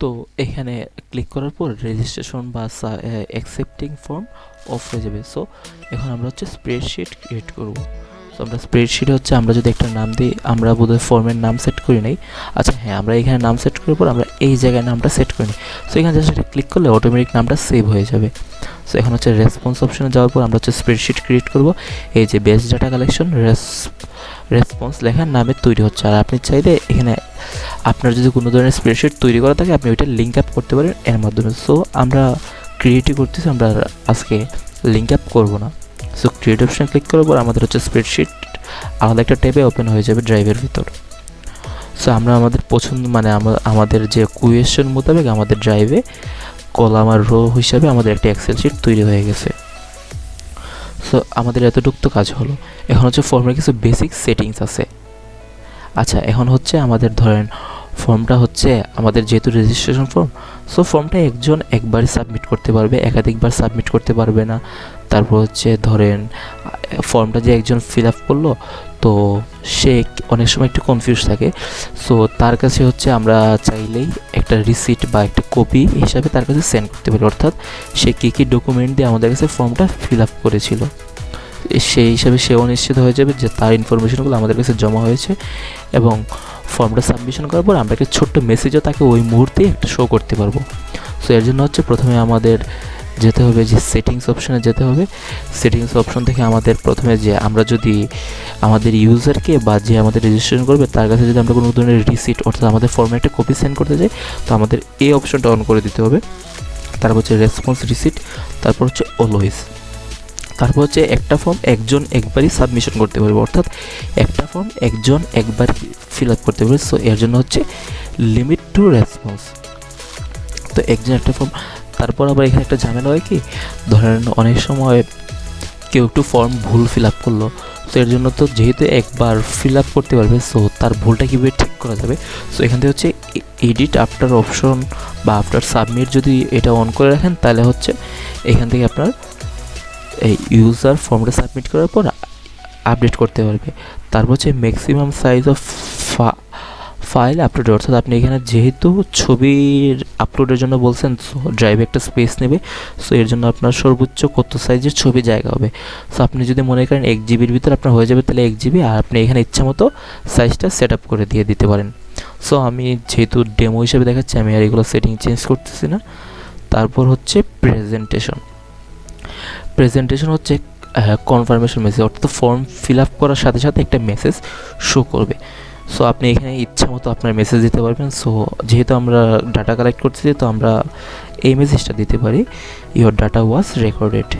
তো এখানে ক্লিক করার পর রেজিস্ট্রেশন বা অ্যাকসেপ্টিং ফর্ম অফ হয়ে যাবে। সো এখন আমরা হচ্ছে স্প্রেডশিট ক্রিয়েট করব। সো আমরা স্প্রেডশিটে হচ্ছে আমরা যদি একটা নাম দিই, আমরা বোধহয় ফর্মের নাম সেট করি নাই। আচ্ছা হ্যাঁ, আমরা এখানে নাম সেট করার পর আমরা এই জায়গায় নামটা সেট করি নিই। সো এখানে জাস্ট এটা ক্লিক করলে অটোমেটিক নামটা সেভ হয়ে যাবে। সো এখন হচ্ছে রেসপন্স অপশনে যাওয়ার পর আমরা হচ্ছে স্প্রেডশিট ক্রিয়েট করব। এই যে বেস ডাটা কালেকশন রেসপন্স লেখার নামে তৈরি হচ্ছে। আর আপনি চাইলে এখানে আপনার যদি কোনো ধরনের স্প্রেডশিট তৈরি করা থাকে আপনি ওইটা লিঙ্ক আপ করতে পারেন এর মাধ্যমে। সো আমরা ক্রিয়েটই করতেছি, আমরা আজকে লিঙ্ক আপ করবো না। সো ক্রিয়েট অপশানে ক্লিক করার পর আমাদের হচ্ছে স্প্রেডশিট আলাদা একটা ট্যাবে ওপেন হয়ে যাবে ড্রাইভের ভিতর। সো আমরা আমাদের পছন্দ মানে আমাদের যে কোয়েশ্চেন মোতাবেক আমাদের ড্রাইভে কলাম আর রো হিসাবে আমাদের একটা এক্সেল শিট তৈরি হয়ে গেছে। সো আমাদের এতটুকু তো কাজ হলো। এখন হচ্ছে ফর্মের কিছু বেসিক সেটিংস আছে। আচ্ছা এখন হচ্ছে আমাদের ধরেন ফর্মটা হচ্ছে আমাদের যেহেতু রেজিস্ট্রেশন ফর্ম, সো ফর্মটা একজন একবারই সাবমিট করতে পারবে, একাধিকবার সাবমিট করতে পারবে না। তারপর হচ্ছে ধরেন ফর্মটা যে একজন ফিল আপ করলো, তো সে অনেক সময় একটু কনফিউজ থাকে। সো তার কাছে হচ্ছে আমরা চাইলেই একটা রিসিট বা একটা কপি হিসাবে তার কাছে সেন্ড করতে পারি, অর্থাৎ সে কী কী ডকুমেন্ট দিয়ে আমাদের কাছে ফর্মটা ফিল আপ করেছিল সেই হিসাবে সেও নিশ্চিত হয়ে যাবে যে তার ইনফরমেশনগুলো আমাদের কাছে জমা হয়েছে। এবং ফর্মটা সাবমিশন করার পর আমরা একটা ছোট্ট মেসেজও তাকে ওই মুহূর্তেই একটা শো করতে পারবো। সো এর জন্য হচ্ছে প্রথমে আমাদের যেতে হবে যে সেটিংস অপশনে যেতে হবে। সেটিংস অপশন থেকে আমাদের প্রথমে যে আমরা যদি আমাদের ইউজারকে বা যে আমাদের রেজিস্ট্রেশন করবে তার কাছে যদি আমরা কোনো ধরনের রিসিট অর্থাৎ আমাদের ফর্মে একটা কপি সেন্ড করতে যাই, তো আমাদের এই অপশনটা অন করে দিতে হবে। তারপর হচ্ছে রেসপন্স রিসিট, তারপর হচ্ছে অলওয়েজ, তারপর হচ্ছে একটা ফর্ম একজন একবারই সাবমিশন করতে পারবে, অর্থাৎ একটা ফর্ম একজন একবার ফিল আপ করতে পারবে। সো এর জন্য হচ্ছে লিমিট টু রেসপন্স, তো একজন একটা ফর্ম। তারপর আবার এখানে একটা ঝামেলা হয় কি, ধরেন অনেক সময় কেউ একটু ফর্ম ভুল ফিল আপ করলো, সো এর জন্য তো যেহেতু একবার ফিল আপ করতে পারবে, সো তার ভুলটা কীভাবে ঠিক করা যাবে। সো এখান থেকে হচ্ছে এডিট আফটার অপশন বা আফটার সাবমিট যদি এটা অন করে রাখেন, তাহলে হচ্ছে এখান থেকে আপনার এই ইউজার ফর্মটা সাবমিট করার পর আপডেট করতে পারবে। তারপর হচ্ছে maximum size of file upload, অর্থাৎ আপনি এখানে যেহেতু ছবির আপলোডের জন্য বলছেন, সো ড্রাইভে একটা স্পেস নেবে। সো এর জন্য আপনার সর্বোচ্চ কত সাইজের ছবি জায়গা হবে। সো আপনি যদি মনে করেন 1 জিবির ভিতর আপনার হয়ে যাবে, তাহলে 1 জিবি, আর আপনি এখানে ইচ্ছা মতো সাইজটা সেট আপ করে দিয়ে দিতে পারেন। সো আমি যেহেতু ডেমো হিসেবে দেখাচ্ছি, আমি আর এগুলো সেটিং চেঞ্জ করতেছি না। তারপর হচ্ছে প্রেজেন্টেশন হচ্ছে কনফার্মেশন মেসেজ, অর্থাৎ ফর্ম ফিল আপ করার সাথে সাথে একটা মেসেজ শো করবে। সো আপনি এখানে ইচ্ছা মতো আপনার মেসেজ দিতে পারবেন। সো যেহেতু আমরা ডাটা কালেক্ট করতেছি, তো আমরা এই মেসেজটা দিতে পারি, ইওর ডাটা ওয়াজ রেকর্ডেড।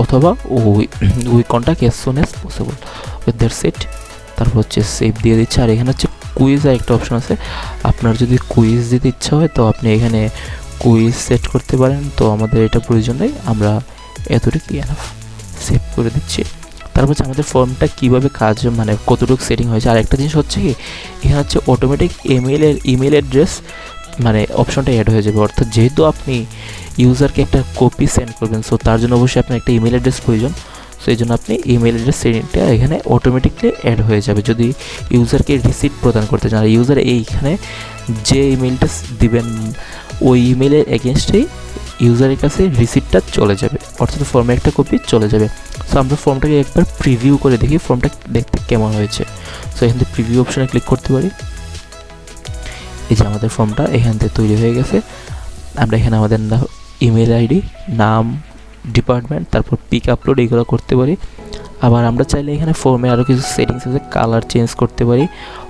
অথবা we contact as soon as possible with that set. তারপর হচ্ছে সেভ দিয়ে দিচ্ছে। আর এখানে হচ্ছে কুইজ আর একটা অপশন আছে, আপনার যদি কুইজ দিতে ইচ্ছা হয় তো আপনি এখানে কুইজ সেট করতে পারেন। তো আমাদের এটা প্রয়োজন নেই, আমরা এতটুকু এনাফ, সেভ করে দিচ্ছি। তারপর হচ্ছে আমাদের ফর্মটা কীভাবে কাজ মানে কতটুকু সেটিং হয়েছে। আর একটা জিনিস হচ্ছে কি, এখানে হচ্ছে অটোমেটিক ইমেল অ্যাড্রেস মানে অপশনটা অ্যাড হয়ে যাবে, অর্থাৎ যেহেতু আপনি ইউজারকে একটা কপি সেন্ড করবেন, সো তার জন্য অবশ্যই আপনার একটা ইমেল অ্যাড্রেস প্রয়োজন। সো এই জন্য আপনি ইমেল অ্যাড্রেস সেটিংটা এখানে অটোমেটিকলি অ্যাড হয়ে যাবে যদি ইউজারকে রিসিট প্রদান করতে চান। আর ইউজার এইখানে যে ইমেলটা দিবেন ওই ইমেলের এগেনস্টেই ইউজারের কাছে রিসিটটা চলে যাবে, অর্থাৎ ফর্মে একটা কপি চলে যাবে। সো আমরা ফর্মটাকে একবার প্রিভিউ করে দেখি ফর্মটা দেখতে কেমন হয়েছে। সো এখান থেকে প্রিভিউ অপশানে ক্লিক করতে পারি। এই যে আমাদের ফর্মটা এখান থেকে তৈরি হয়ে গেছে। আমরা এখানে আমাদের ইমেল আইডি, নাম, ডিপার্টমেন্ট, তারপর পিক আপলোড এইগুলো করতে পারি। আবার আমরা চাইলে এখানে ফর্মে আরও কিছু সেটিংস আছে, কালার চেঞ্জ করতে পারি,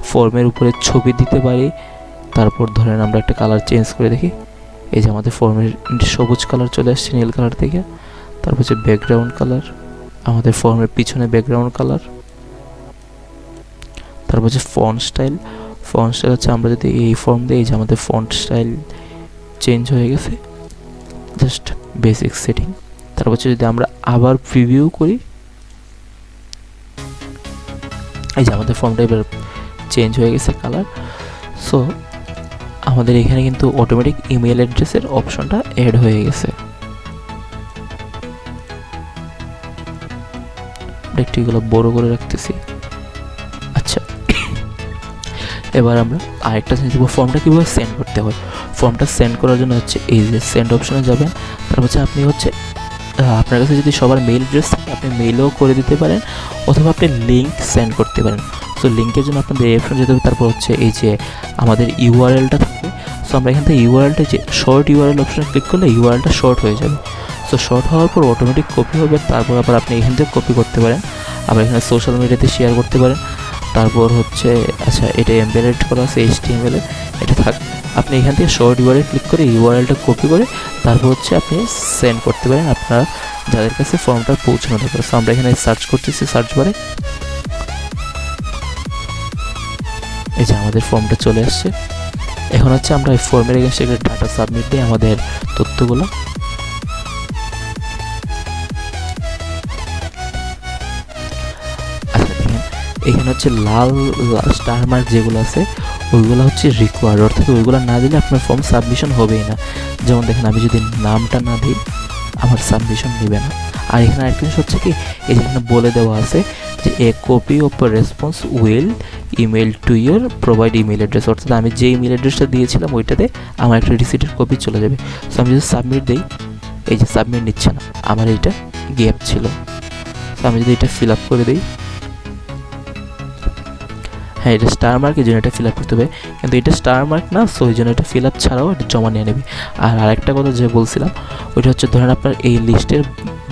ফর্মের উপরে ছবি দিতে পারি। তারপর ধরেন আমরা একটা কালার চেঞ্জ করে দেখি, এই যে আমাদের ফর্মের সবুজ কালার চলে আসছে নীল কালার থেকে। তারপর হচ্ছে ব্যাকগ্রাউন্ড কালার, আমাদের ফর্মের পিছনে ব্যাকগ্রাউন্ড কালার। তারপর হচ্ছে ফন্ট স্টাইল হচ্ছে আমরা যদি এই ফর্ম দিই, এই যে আমাদের ফন্ট স্টাইল চেঞ্জ হয়ে গেছে, জাস্ট বেসিক সেটিং। তারপর হচ্ছে যদি আমরা আবার প্রিভিউ করি, এই যে আমাদের ফর্মটা এবার চেঞ্জ হয়ে গেছে কালার। সো আমাদের এখানে কিন্তু অটোমেটিক ইমেল অ্যাড্রেসের অপশনটা অ্যাড হয়ে গেছে। একটু এগুলো বড় করে রাখতেছি। আচ্ছা, এবার আমরা আরেকটা জিনিস দেখব, ফর্মটা কীভাবে সেন্ড করতে হয়। ফর্মটা সেন্ড করার জন্য হচ্ছে এই যে সেন্ড অপশনে যাবেন। তারপর হচ্ছে আপনি হচ্ছে আপনার কাছে যদি সবার মেইল অ্যাড্রেস থাকে আপনি মেইলও করে দিতে পারেন, অথবা আপনি লিঙ্ক সেন্ড করতে পারেন। সো লিঙ্কের জন্য আপনাদের এই অপশন যেতে হবে। তারপর হচ্ছে এই যে আমাদের ইউআরএলটা থাকবে। সো আমরা এখান থেকে ইউআরএলটা যে শর্ট ইউআরএল অপশনে ক্লিক করলে ইউআরএলটা শর্ট হয়ে যাবে। সো শর্ট হওয়ার পর অটোমেটিক কপি হবে। তারপর আবার আপনি এখান থেকে কপি করতে পারেন, আবার এখানে সোশ্যাল মিডিয়াতে শেয়ার করতে পারেন। তারপর হচ্ছে আচ্ছা, এটা এমবেডেড করা আছে HTML এ, এটা থাক। আপনি এখান থেকে শর্ট ইউআরএল ক্লিক করে ইউআরএলটা কপি করে তারপর হচ্ছে আপনি সেন্ড করতে পারেন আপনারা যাদের কাছে ফর্মটা পৌঁছানো দরকার। সো আমরা এখানে সার্চ করতেছি, সার্চ বারে এই যে আমাদের ফর্মটা চলে আসছে। এখন হচ্ছে আমরা এই ফর্মের এগেইনস্টে একটা ডাটা সাবমিট দিই আমাদের তথ্যগুলো। আচ্ছা দেখেন, এখানে হচ্ছে লাল স্টার মার্ক যেগুলো আছে ওইগুলো হচ্ছে রিকোয়ার্ড, অর্থাৎ ওইগুলো না দিলে আপনার ফর্ম সাবমিশন হবেই না। যেমন দেখেন, আমি যদি নামটা না দিই আমার সাবমিশন নেবে না। আর এখানে আরেকটা জিনিস হচ্ছে কি, এই যেখানে বলে দেওয়া আছে যে a copy of response will email to your provide email address, অর্থাৎ আমি যে ইমেল অ্যাড্রেসটা দিয়েছিলাম ওইটাতে আমার একটা রিসিটের কপি চলে যাবে। সো আমি যদি সাবমিট দিই, এই যে সাবমিট নিচ্ছে না, আমার এইটা গ্যাপ ছিল। তো আমি যদি এটা ফিল আপ করে দিই, হ্যাঁ এটা স্টার মার্ক, এই জন্য এটা ফিল আপ করতে হবে, কিন্তু এটা স্টার মার্ক না, সো এই জন্য এটা ফিল আপ ছাড়াও এটা জমা নিয়ে নেবে। আর আরেকটা কথা যে বলছিলাম ওইটা হচ্ছে, ধরেন আপনার এই লিস্টের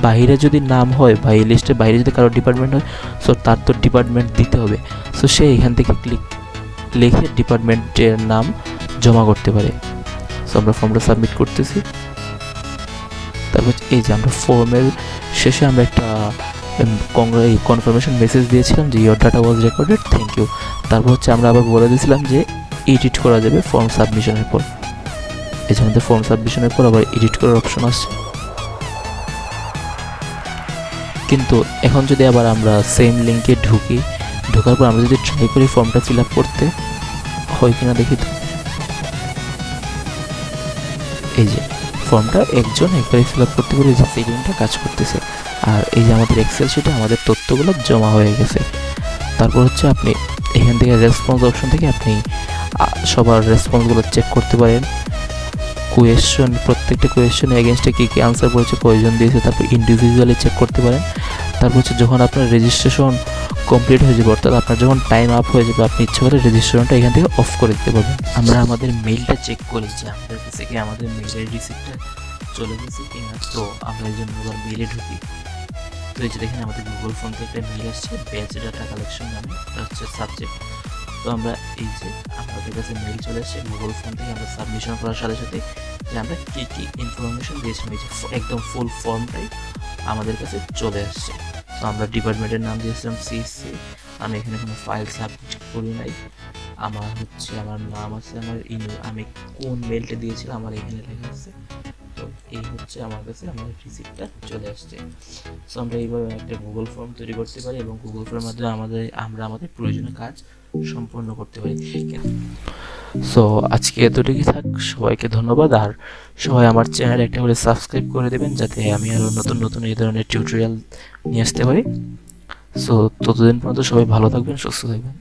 বাইরে যদি নাম হয় বা এই লিস্টের বাইরে যদি কারো ডিপার্টমেন্ট হয়, সো তার তো ডিপার্টমেন্ট দিতে হবে। সো সে এখান থেকে লিখে ডিপার্টমেন্টের নাম জমা করতে পারে। সো আমরা ফর্মটা সাবমিট করতেছি। তারপর এই যে আমরা ফর্মের শেষে আমরা একটা কনফার্মেশন মেসেজ দিয়েছিলাম যে your data was recorded, thank you. তারপর হচ্ছে আমরা আবার বলে দিয়েছিলাম যে এডিট করা যাবে ফর্ম সাবমিশনের পর। এই যে আমাদের ফর্ম সাবমিশনের পর আবার এডিট করার অপশন আসছে। কিন্তু এখন যদি আবার আমরা সেম লিঙ্কে ঢোকার পর আমরা যদি ট্রাই করি ফর্মটা ফিল আপ করতে, হয় কিনা দেখি তো। এই যে ফর্মটা একজন একবারে ফিল আপ করতে পারে, যে সেটিংটা কাজ করতেছে। আর এই যে আমাদের এক্সেল শিটে আমাদের তথ্যগুলো জমা হয়ে গেছে। তারপর হচ্ছে আপনি এখান থেকে রেসপন্স অপশন থেকে আপনি সবার রেসপন্সগুলো চেক করতে পারেন। কোয়েশ্চন, প্রত্যেকটা কোয়েশ্চনে এগেনস্টে কী কী আনসার করেছে, কয়জন দিয়েছে, তারপর ইন্ডিভিজুয়ালি চেক করতে পারেন। তারপর হচ্ছে যখন আপনার রেজিস্ট্রেশন কমপ্লিট হয়ে যাবে, অর্থাৎ আপনার যখন টাইম আপ হয়ে যাবে, আপনি ইচ্ছা করে রেজিস্ট্রেশনটা এখান থেকে অফ করে দিতে পারবেন। আমরা আমাদের মেইলটা চেক করি যে আমাদের কাছে কি আমাদের মেইলের রিসিপ্টটা চলে গেছে কিনা। তো আমরা এই জন্য আবার মেইলে ঢুকি। তো এই যে দেখেন আমাদের গুগল ফোন থেকে একটা মেইল আসছে, ব্যাচ ডাটা কালেকশন নামে, এটা হচ্ছে সাবজেক্ট। তো আমরা এই যে আমাদের কাছে মেইল চলে আসছে গুগল ফোন থেকে, আমরা সাবমিশন করার সাথে সাথে যে আমরা কী কী ইনফরমেশন দিয়েছিলাম, এই যে একদম ফুল ফর্মটাই আমাদের কাছে চলে আসছে। তো আমরা ডিপার্টমেন্টের নাম দিয়েছিলাম CSC, আমি এখানে কোনো ফাইল সাবমিট করি নাই। আমার হচ্ছে আমার নাম আছে, আমি কোন মেলটা দিয়েছিলাম আমার এখানে লেখা আছে। তো এই হচ্ছে আমার কাছে আমার রিসিপ্টটা চলে আসছে। সো আমরা এইভাবে একটা গুগল ফর্ম তৈরি করতে পারি এবং গুগল ফর্মের মাধ্যমে আমরা আমাদের প্রয়োজনীয় কাজ সম্পন্ন করতে পারি। সো আজকে এতটুকুই থাক, সবাইকে ধন্যবাদ। আর সবাই আমার চ্যানেল একটা করে সাবস্ক্রাইব করে দেবেন যাতে আমি আরও নতুন নতুন এই ধরনের টিউটোরিয়াল নিয়ে আসতে পারি। সো ততদিন পর্যন্ত সবাই ভালো থাকবেন, সুস্থ থাকবেন।